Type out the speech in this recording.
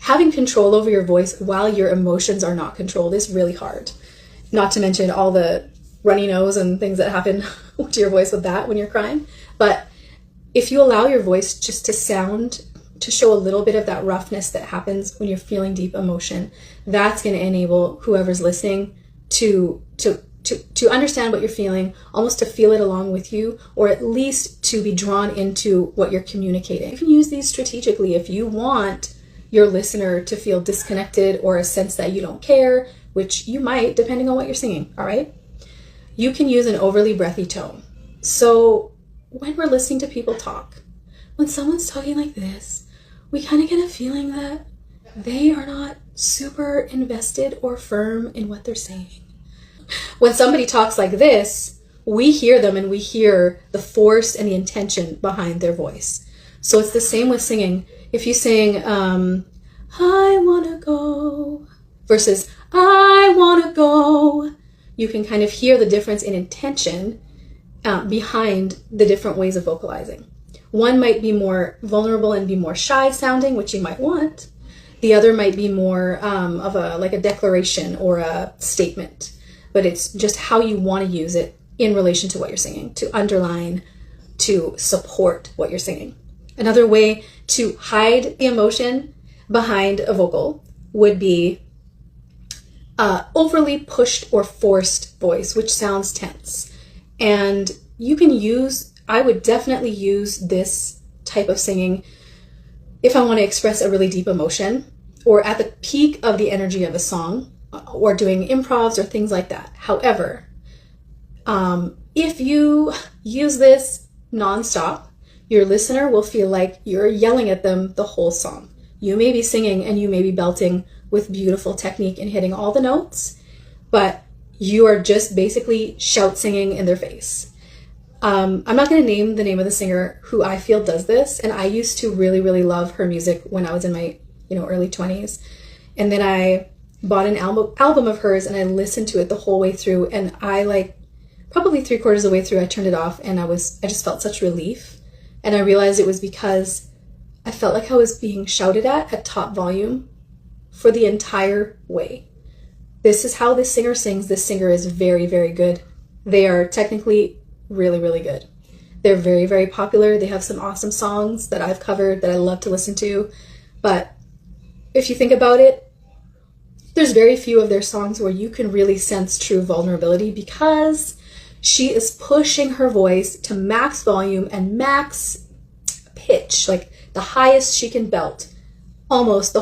having control over your voice while your emotions are not controlled is really hard. Not to mention all the runny nose and things that happen to your voice with that when you're crying. But if you allow your voice just to show a little bit of that roughness that happens when you're feeling deep emotion, that's going to enable whoever's listening to understand what you're feeling, almost to feel it along with you, or at least to be drawn into what you're communicating. You can use these strategically if you want your listener to feel disconnected or a sense that you don't care, which you might depending on what you're singing, all right? You can use an overly breathy tone. So when we're listening to people talk, when someone's talking like this, we kind of get a feeling that they are not super invested or firm in what they're saying. When somebody talks like this, we hear them and we hear the force and the intention behind their voice. So it's the same with singing. If you sing, I wanna go, versus I wanna go, you can kind of hear the difference in intention behind the different ways of vocalizing. One might be more vulnerable and be more shy sounding, which you might want. The other might be more of a declaration or a statement. But it's just how you want to use it in relation to what you're singing, to underline, to support what you're singing. Another way to hide the emotion behind a vocal would be overly pushed or forced voice, which sounds tense. And I would definitely use this type of singing if I want to express a really deep emotion or at the peak of the energy of a song, or doing improvs or things like that. However, if you use this nonstop, your listener will feel like you're yelling at them the whole song. You may be singing and you may be belting with beautiful technique and hitting all the notes, but you are just basically shout singing in their face. I'm not going to name the name of the singer who I feel does this, and I used to really, really love her music when I was in my early 20s. And then I bought an album of hers and I listened to it the whole way through, and I probably 3/4 of the way through I turned it off, and I just felt such relief. And I realized it was because I felt like I was being shouted at top volume for the entire way. This is how this singer sings. This singer is very, very good. They are technically really, really good. They're very, very popular. They have some awesome songs that I've covered that I love to listen to. But if you think about it, there's very few of their songs where you can really sense true vulnerability, because she is pushing her voice to max volume and max pitch, like the highest she can belt almost the